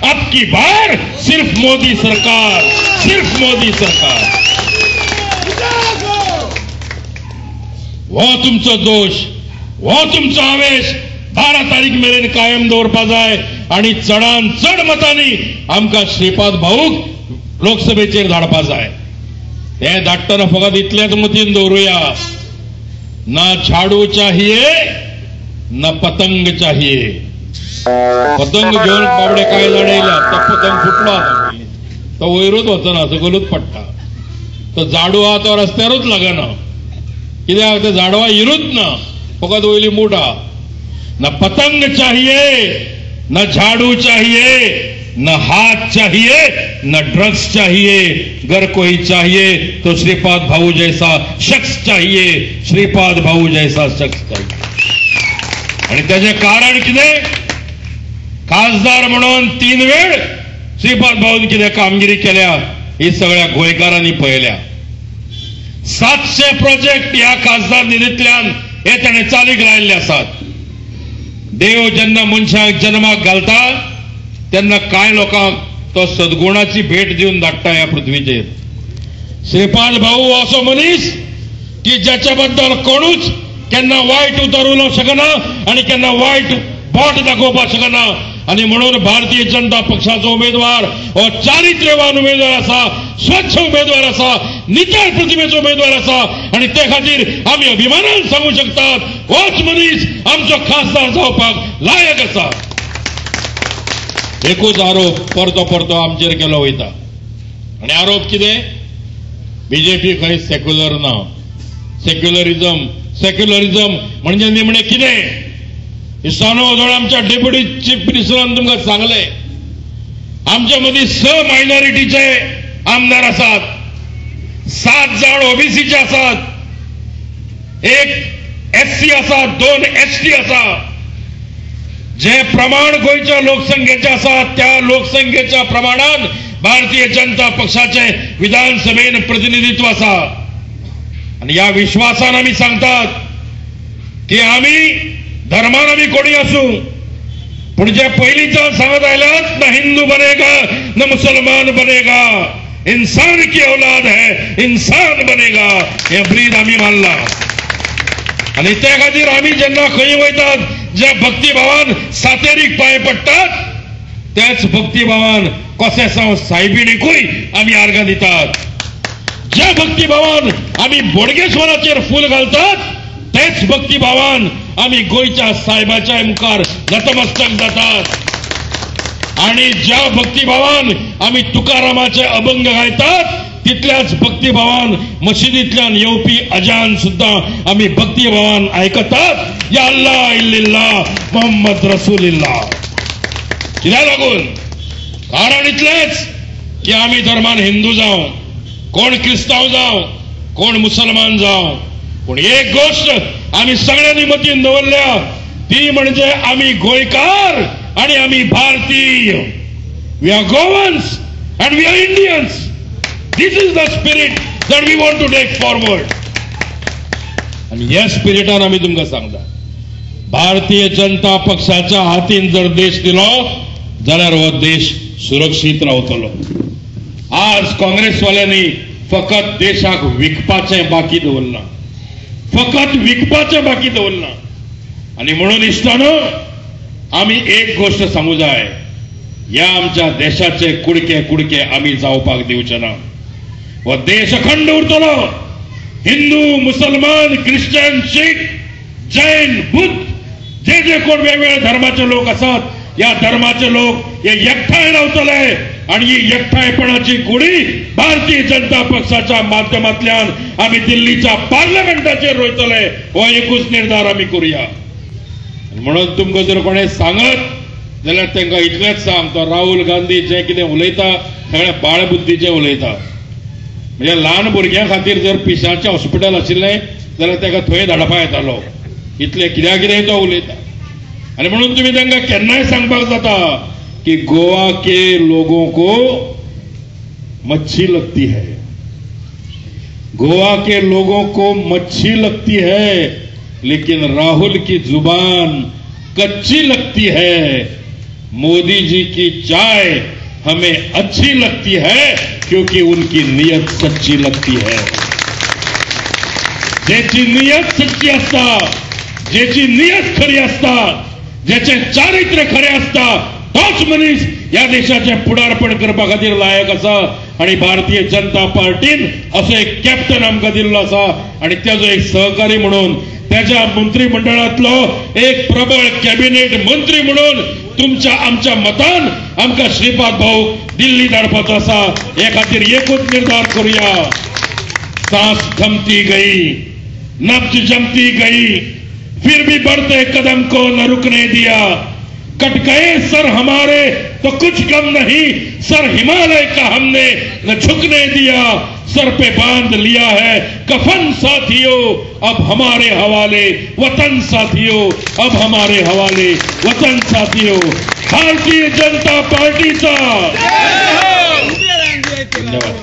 अब की बार सिर्फ मोदी सरकार, सिर्फ मोदी सरकार. हो तुमचो जोश, हो तुमचो आवेश 12 तारीख मेरेन कायम दवरपा जाय आणि चडान चड मतांनी आमकां श्रीपाद भाऊक लोकसभेचेर धाडपा जाय. हे धाडटना फकत इतलेच मतीन दवरुया, ना झाडू चाहिए ना पतंग चाहिए. पतंग घेऊन बाबडे काय लढयला, तो पतंग फुटलो आता, तो वयरूच वचना, सकलूच पडटा. तो झाडू हा तो रस्त्यारूच लागना, कित्याक ते झाडवा इरूच ना, फकत वयली मूठ हा. न पतंग चाहिए, न झाड़ू चाहिए, न हाथ चाहिए, न ड्रग्स चाहिए. अगर कोई चाहिए तो श्रीपाद भाऊ जैसा शख्स चाहिए, श्रीपाद भाऊ जैसा शख्स चाहिए. आणि त्याचे कारण कितें? खासदार म्हणून 3 वेळ श्रीपाद भाऊन कितें कामगिरी केल्या ही सगळ्या गोंयकारांनी पळयल्या. 700 प्रोजेक्ट ह्या खासदार निधींतल्यान हे ताणें चालीक लायिल्ले आसात. देव जेन्ना मनशाक जन्माक घालता तेन्ना कांय लोकांक तो सद्गुणाची भेट दिवन धाडटा ह्या पृथ्वीचेर. श्रीपाद भाऊ असो मनीस की ज्याच्या बद्दल कोणूच केन्ना वायट उतरूंक शकना आणि केन्ना वायट बोट दाखोवपाक शकना. आणि म्हणून भारतीय जनता पक्षाचो उमेदवार हो चारित्र्यवान उमेदवार आसा, स्वच्छ उमेदवार आसा, नितळ प्रतिमेचो उमेदवार आसा. आणि ते खातीर आमी अभिमानान सांगू शकतात होच मनीस आमचो खासदार जावपाक लायक आसा. एकूच आरोप परतो परतो आमचेर केलो वयता. आणि आरोप कितें? बीजेपी खंय सेक्युलर ना. सेक्युलरिझम म्हणजे निमणे कितें? इस्तानो उदोळ आमच्या डेप्युटी चीफ मिनिस्टरान तुमकां सांगले, आमच्या मदीं 6 मायनॉरिटीचे आमदार आसात, 7 जाण ओबीसीचे आसात, 1 SC आसा, 2 ST आसा. जे प्रमाण गोंयच्या लोकसंख्येचे आसा त्या लोकसंख्येच्या प्रमाणात भारतीय जनता पक्षाचे विधानसभेन प्रतिनिधित्व आसा. आणि या विश्वासान आमी सांगतात की आमी धर्मान आमी कोणी असू, पण जे पयलींच्यान सांगत आयल्यात, न हिंदू बनेगा न मुसलमान बनेगा, इंसान की औलाद है, इंसान बनेगा, हे ब्रीद आमी मानला. आणि त्या खातीर आमी जेन्ना खंय वयतात, ज्या भक्तिभावान सातेरीक पांय पडटात, त्याच भक्तिभावान कोसेसांव सायबिणीकूय आमी आर्गां दितात. ज्या भक्तिभावान आमी बोडगेश्वराचेर फूल घालतात, तेच भक्तिभावान आमी गोंयच्या साहेबाच्या मुखार नतमस्तक जातात. आणि ज्या भक्तिभावान आमी तुकारामाचे अभंग गायतात, तितल्याच भक्तिभावान मशिदींतल्यान येवपी अजान सुद्धा आमी भक्तिभावान आयकतात. या अल्लाह इल्लिल्लाह मुहम्मद रसूलिल्लाह. कित्याक लागून? कारण इतलेंच की आमी धर्मान हिंदू जावं, कोण क्रिस्तांव जावं, कोण मुसलमान जावं, पण एक गोष्ट आम्ही सगळ्यांनी मतीन दवरल्या, ती म्हणजे आम्ही गोंयकार आणि आम्ही भारतीय. We are Goans and we are Indians. This is the spirit that we want to take forward. आणि ह्या स्पिरिटान आम्ही तुमकां सांगता, भारतीय जनता पक्षाच्या हातीन जर देश दिलो जाल्यार हो देश सुरक्षीत रावतलो. आज काँग्रेसवाल्यांनी फकत देशाक विकपाचें बाकी दवरला, फकत विकपाचें बाकी दवरला. आणि म्हणून इश्टानो, आमी एक गोष्ट सांगू जाय, या आमच्या देशाचे कुडके आमी जावपाक दिवचे ना. हो देश अखंड उरतलो. हिंदू, मुसलमान, ख्रिश्चन, शीख, जैन, बुद्ध, जे कोण वेगवेगळ्या धर्माचे लोक असतात, या धर्माचे लोक हे एकठांय रावतले. आणि ही एकठांयपणाची गुढी भारतीय जनता पक्षाच्या माध्यमांतल्यान आम्ही दिल्लीच्या पार्लमेंटाचेर रोयतले. हो एकूच निर्धार आम्ही करूया. म्हणून तुमकां जर कोणें सांगत जाल्यार तांकां इतलेंच सांग, तो राहुल गांधी जे कितें उलयता सगळें बाळबुद्धीचें उलयता. म्हणजे ल्हान भुरग्यां खातीर जर पिशाचें हॉस्पिटल आशिल्लें जाल्यार ताका थंय धाडपा येतालो. इतलें कित्याक तो उलयता. आणि म्हणून तुम्ही तांकां केन्नाय सांगपाक जाता कि गोवा के लोगों को मच्छी लगती है, गोवा के लोगों को मच्छी लगती है, लेकिन राहुल की जुबान कच्ची लगती है. मोदी जी की चाय हमें अच्छी लगती है क्योंकि उनकी नीयत सच्ची लगती है. ज्याची नीयत सच्ची असता, ज्याची नीयत खरी असता, ज्याचे चारित्र्य खरे असता तोच मनीस या देशाचे पुढारपण करपा खातीर लायक असा. आणि भारतीय जनता पार्टीन असो एक कॅप्टन आमकां दिल्लो असा आणि त्याचो एक सहकारी म्हणून त्याच्या मंत्रिमंडळातलो एक प्रबळ कॅबिनेट मंत्री म्हणून तुमच्या आमच्या मतान आमकां श्रीपाद भाऊ दिल्ली धाडपाचो असा. हे खातीर एकूच निर्धार करूया. सांस थमती गई, नब्ज जमती गई, फिर भी बढ़ते कदम को न रुकने दिया. कट गए सर हमारे तो कुछ गम नहीं, सर हिमालय का हमने न झुकने दिया. सर पे बांध लिया है कफन साथियों, अब हमारे हवाले वतन साथियों, अब हमारे हवाले वतन साथियों. भारतीय जनता पार्टीचा धन्यवाद.